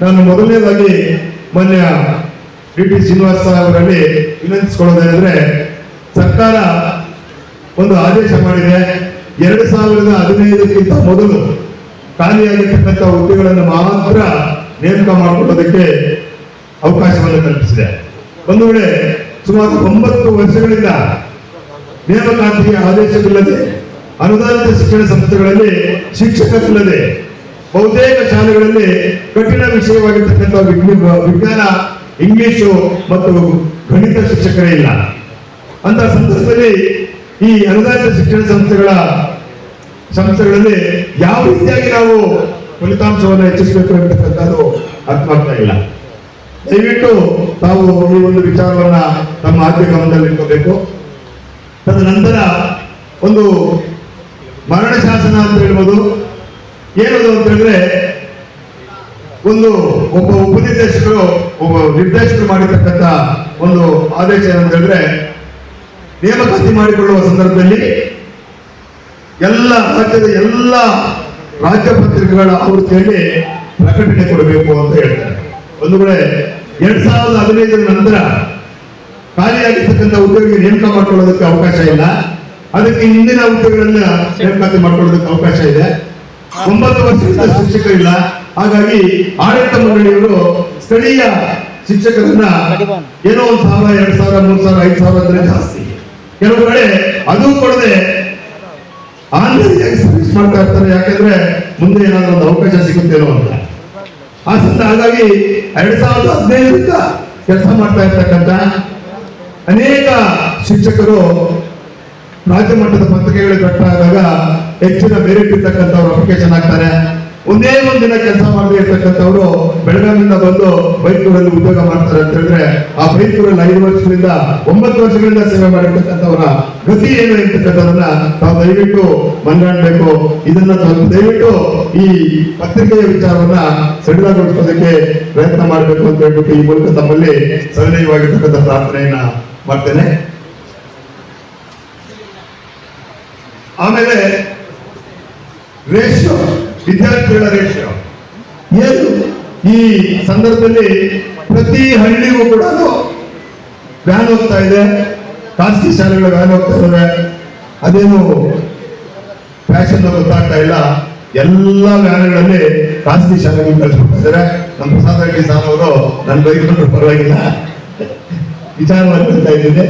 ನಾನು ಮೊದಲನೇದಾಗಿ ಮಾನ್ಯ ಡಿ ಟಿ ಶ್ರೀನಿವಾಸ ಅವರಲ್ಲಿ ವಿನಂತಿಸಿಕೊಳ್ಳೋದೇನೆಂದ್ರೆ, ಸರ್ಕಾರ ಒಂದು ಆದೇಶ ಮಾಡಿದೆ. 2015ಕ್ಕಿಂತ ಮೊದಲು ಖಾಲಿಯಾಗಿರ್ತಕ್ಕಂಥ ಹುದ್ದೆಗಳನ್ನು ಮಾತ್ರ ನೇಮಕ ಮಾಡಿಕೊಳ್ಳೋದಕ್ಕೆ ಅವಕಾಶವನ್ನು ಕಲ್ಪಿಸಿದೆ. ಒಂದು ವೇಳೆ ಸುಮಾರು 9 ವರ್ಷಗಳಿಂದ ನೇಮಕಾತಿಯ ಆದೇಶವಿಲ್ಲದೆ, ಅನುದಾನಿತ ಶಿಕ್ಷಣ ಸಂಸ್ಥೆಗಳಲ್ಲಿ ಶಿಕ್ಷಕರಿಲ್ಲದೆ, ಬಹುತೇಕ ಶಾಲೆಗಳಲ್ಲಿ ಕಠಿಣ ವಿಷಯವಾಗಿರ್ತಕ್ಕಂಥ ವಿಜ್ಞಾನ, ಇಂಗ್ಲಿಷು ಮತ್ತು ಗಣಿತ ಶಿಕ್ಷಕರೇ ಇಲ್ಲ. ಅಂತ ಸಂದರ್ಭದಲ್ಲಿ ಈ ಅನುದಾನಿತ ಶಿಕ್ಷಣ ಸಂಸ್ಥೆಗಳಲ್ಲಿ ಯಾವ ರೀತಿಯಾಗಿ ನಾವು ಫಲಿತಾಂಶವನ್ನು ಹೆಚ್ಚಿಸಬೇಕು ಅಂತಕ್ಕಂಥದ್ದು ಅರ್ಥ ಆಗ್ತಾ ಇಲ್ಲ. ದಯವಿಟ್ಟು ತಾವು ಈ ಒಂದು ವಿಚಾರವನ್ನ ತಮ್ಮ ಆದ್ಯ ಗಮನದಲ್ಲಿ ಇಟ್ಕೋಬೇಕು. ತದನಂತರ ಒಂದು ಮರಣ ಶಾಸನ ಅಂತ ಹೇಳ್ಬೋದು. ಏನದು ಅಂತ ಹೇಳಿದ್ರೆ, ಒಬ್ಬ ಉಪನಿರ್ದೇಶಕರು ಒಬ್ಬ ನಿರ್ದೇಶಕರು ಮಾಡಿರ್ತಕ್ಕಂಥ ಒಂದು ಆದೇಶ ಏನಂತ ಹೇಳಿದ್ರೆ, ನೇಮಕಾತಿ ಮಾಡಿಕೊಳ್ಳುವ ಸಂದರ್ಭದಲ್ಲಿ ರಾಜ್ಯದ ಎಲ್ಲ ರಾಜ್ಯ ಪತ್ರಿಕೆಗಳ ಆವೃತ್ತಿಯಲ್ಲಿ ಪ್ರಕಟಣೆ ಕೊಡಬೇಕು ಅಂತ ಹೇಳ್ತಾರೆ. ಒಂದು ವೇಳೆ 2015 ನಂತರ ಖಾಲಿಯಾಗಿರ್ತಕ್ಕಂಥ ಹುದ್ದೆಗಳಿಗೆ ನೇಮಕ ಮಾಡ್ಕೊಳ್ಳೋದಕ್ಕೆ ಅವಕಾಶ ಇಲ್ಲ. ಅದಕ್ಕೆ ಹಿಂದಿನ ಹುದ್ದೆಗಳನ್ನ ನೇಮಕಾತಿ ಮಾಡ್ಕೊಳ್ಳೋದಕ್ಕೆ ಅವಕಾಶ ಇದೆ. 9 ವರ್ಷದಿಂದ ಶಿಕ್ಷಕರಿಲ್ಲ. ಹಾಗಾಗಿ ಆಡಳಿತ ಮಂಡಳಿಯವರು ಸ್ಥಳೀಯ ಶಿಕ್ಷಕರನ್ನ ಏನೋ 1,000, 2,000, 3,000, 5,000 ಅಂದ್ರೆ ಜಾಸ್ತಿ. ಕೆಲವು ಕಡೆ ಅದು ಕೊಡದೆ ಆನ್ಲೈನ್ ಸರ್ವಿಸ್ ಮಾಡ್ತಾ ಇರ್ತಾರೆ. ಯಾಕಂದ್ರೆ ಮುಂದೆ ಏನಾದ್ರು ಒಂದು ಅವಕಾಶ ಸಿಗುತ್ತೇನೋ ಅಂತ. ಹಾಗಾಗಿ 2015ರಿಂದ ಕೆಲಸ ಮಾಡ್ತಾ ಇರ್ತಕ್ಕಂಥ ಅನೇಕ ಶಿಕ್ಷಕರು ರಾಜ್ಯ ಮಟ್ಟದ ಪತ್ರಿಕೆಗಳಿಗೆ ಕಟ್ಟಾದಾಗ ಹೆಚ್ಚಿನ ಮೆರಿಟ್ ಇರ್ತಕ್ಕಂಥವ್ರು ಅಪ್ಲಿಕೇಶನ್ ಹಾಕ್ತಾರೆ. ಒಂದೇ ಒಂದಿನ ಕೆಲಸ ಮಾಡದೇ ಇರ್ತಕ್ಕಂಥವ್ರು ಬೆಳಗಾವಿಯಿಂದ ಬಂದು ಬೈಕೂರಲ್ಲಿ ಉದ್ಯೋಗ ಮಾಡ್ತಾರೆ ಅಂತ ಹೇಳಿದ್ರೆ, ಆ ಬೈಕೂರಲ್ಲಿ 5 ವರ್ಷಗಳಿಂದ 9 ವರ್ಷಗಳಿಂದ ಸೇವೆ ಮಾಡಿರ್ತಕ್ಕಂಥವರ ಗತಿ ಏನು ಇರ್ತಕ್ಕಂಥದನ್ನ ತಾವು ದಯವಿಟ್ಟು ಮನಗಾಣಬೇಕು. ಇದನ್ನ ದಯವಿಟ್ಟು ಈ ಪತ್ರಿಕೆಯ ವಿಚಾರವನ್ನ ಸಡಿಲಗೊಳಿಸೋದಕ್ಕೆ ಪ್ರಯತ್ನ ಮಾಡಬೇಕು ಅಂತ ಹೇಳ್ಬಿಟ್ಟು ಈ ಮೂಲಕ ತಮ್ಮಲ್ಲಿ ಸರಳೀಯವಾಗಿರ್ತಕ್ಕಂಥ ಪ್ರಾರ್ಥನೆಯನ್ನ ಮಾಡ್ತೇನೆ. ಆಮೇಲೆ ರೇಷಿಯೋ, ವಿದ್ಯಾರ್ಥಿಗಳ ರೇಷಿಯೋ ಏನು ಈ ಸಂದರ್ಭದಲ್ಲಿ ಪ್ರತಿ ಹಳ್ಳಿಗೂ ಕೂಡ ವ್ಯಾನ್ ಹೋಗ್ತಾ ಇದೆ. ಖಾಸಗಿ ಶಾಲೆಗಳ ವ್ಯಾನ್ ಹೋಗ್ತಾ ಇದ್ದಾರೆ. ಅದೇನು ಫ್ಯಾಷನ್ ಗೊತ್ತಾಗ್ತಾ ಇಲ್ಲ. ಎಲ್ಲ ವ್ಯಾನ್ಗಳಲ್ಲಿ ಖಾಸಗಿ ಶಾಲೆಗಳು ಕಳಿಸ್ಬಿಡ್ತಾ ಇದ್ದಾರೆ. ನಮ್ಮ ಪ್ರಸಾದ ರೆಡ್ಡಿ ಸಾರ್ ಅವರು ನನ್ನ ಬೈಕೊಂಡ್ರು ಪರವಾಗಿಲ್ಲ ವಿಚಾರವಾಗಿ ಹೇಳ್ತಾ ಇದ್ದೀನಿ.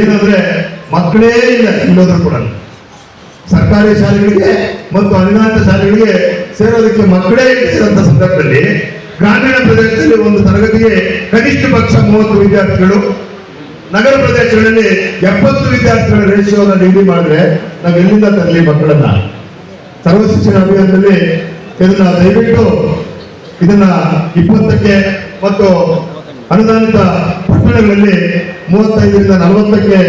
ಏನಂದ್ರೆ ಮಕ್ಕಳೇ ಇಲ್ಲ ಇಲ್ಲೋದ್ರು ಕೂಡ ಸರ್ಕಾರಿ ಶಾಲೆಗಳಿಗೆ ಮತ್ತು ಅನುದಾನಿತ ಶಾಲೆಗಳಿಗೆ ಸೇರೋದಕ್ಕೆ ಮಕ್ಕಳೇ ಇರುವಂತಹ ಸಂದರ್ಭದಲ್ಲಿ ಗ್ರಾಮೀಣ ಪ್ರದೇಶದಲ್ಲಿ ಒಂದು ತರಗತಿಗೆ ಕನಿಷ್ಠ ಪಕ್ಷ 30 ವಿದ್ಯಾರ್ಥಿಗಳು, ನಗರ ಪ್ರದೇಶಗಳಲ್ಲಿ 70 ವಿದ್ಯಾರ್ಥಿಗಳ ರೇಷಿಯೋನ ನಿಗದಿ ಮಾಡಿದ್ರೆ ನಾವು ಎಲ್ಲಿಂದ ತರಲಿ ಮಕ್ಕಳನ್ನ? ಸರ್ವ ಶಿಕ್ಷಣ ಅಭಿಯಾನದಲ್ಲಿ ಇದನ್ನ ದಯವಿಟ್ಟು ಇದನ್ನ 20ಕ್ಕೆ ಮತ್ತು ಅನುದಾನಿತ ಪಟ್ಟಣಗಳಲ್ಲಿ 35ರಿಂದ 40ಕ್ಕೆ